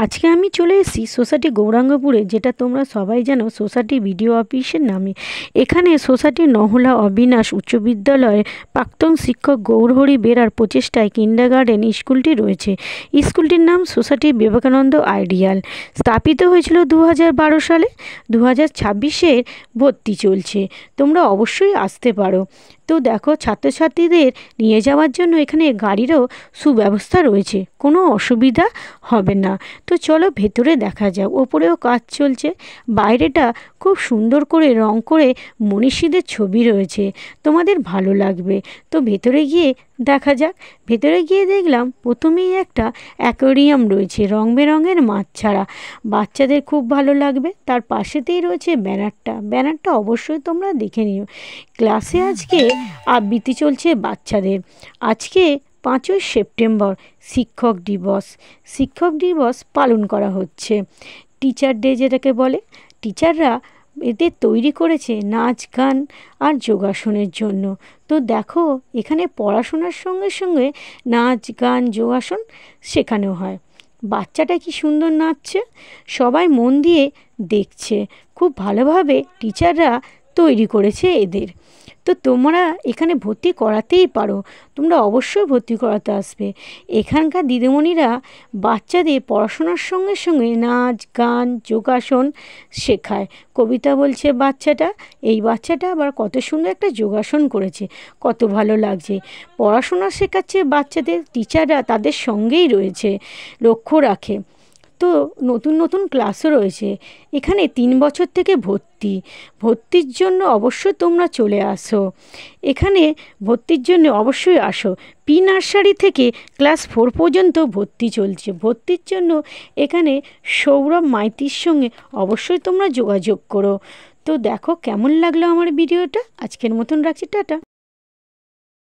আজকে আমি চলে এসেছি সোসাইটি গৌরাঙ্গপুরে, যেটা তোমরা সবাই জানো সোসাইটি বিডিও অফিসের নামে। এখানে সোসাইটি নহলা অবিনাশ উচ্চ বিদ্যালয়ের প্রাক্তন শিক্ষক গৌরহরি বেরার প্রচেষ্টায় কিন্ডারগার্টেন স্কুলটি রয়েছে। স্কুলটির নাম সোসাইটি বিবেকানন্দ আইডিয়াল। স্থাপিত হয়েছিল 2012 সালে। 2026-এর ভর্তি চলছে। তোমরা অবশ্যই আসতে পারো। তো দেখো, ছাত্রছাত্রীদের নিয়ে যাওয়ার জন্য এখানে গাড়িরও সুব্যবস্থা রয়েছে, কোনো অসুবিধা হবে না। তো চলো ভেতরে দেখা যাক। ওপরেও কাজ চলছে। বাইরেটা খুব সুন্দর করে রং করে মনীষীদের ছবি রয়েছে, তোমাদের ভালো লাগবে। তো ভেতরে গিয়ে দেখা যাক। ভেতরে গিয়ে দেখলাম প্রথমেই একটা অ্যাকোয়ারিয়াম রয়েছে রং বেরঙের মাছ ছাড়া, বাচ্চাদের খুব ভালো লাগবে। তার পাশেতেই রয়েছে ব্যানারটা অবশ্যই তোমরা দেখে নিও। ক্লাসে আজকে আবৃত্তি চলছে বাচ্চাদের। আজকে 5ই সেপ্টেম্বর শিক্ষক দিবস পালন করা হচ্ছে। টিচার ডে যেটাকে বলে। টিচাররা এদের তৈরি করেছে নাচ গান আর যোগাসনের জন্য। তো দেখো, এখানে পড়াশোনার সঙ্গে সঙ্গে নাচ গান যোগাসন শেখানো হয়। বাচ্চাটা কি সুন্দর নাচছে, সবাই মন দিয়ে দেখছে। খুব ভালোভাবে টিচাররা তৈরি করেছে এদের। তো তোমরা এখানে ভর্তি করাতেই পারো, তোমরা অবশ্যই ভর্তি করাতে আসবে। এখানকার দিদিমণিরা বাচ্চাদের পড়াশোনার সঙ্গে সঙ্গে নাচ গান যোগাসন শেখায়। কবিতা বলছে বাচ্চাটা, এই বাচ্চাটা আবার কত সুন্দর একটা যোগাসন করেছে, কত ভালো লাগছে। পড়াশোনা শেখাচ্ছে বাচ্চাদের, টিচাররা তাদের সঙ্গেই রয়েছে, লক্ষ্য রাখে। তো নতুন নতুন ক্লাসও রয়েছে এখানে। 3 বছর থেকে ভর্তির জন্য অবশ্যই তোমরা চলে আসো। এখানে ভর্তির জন্য অবশ্যই আসো। প্রি নার্সারি থেকে ক্লাস 4 পর্যন্ত ভর্তি চলছে। ভর্তির জন্য এখানে সৌরভ মাইতির সঙ্গে অবশ্যই তোমরা যোগাযোগ করো। তো দেখো কেমন লাগলো আমার ভিডিওটা। আজকের মতন রাখছি, টাটা।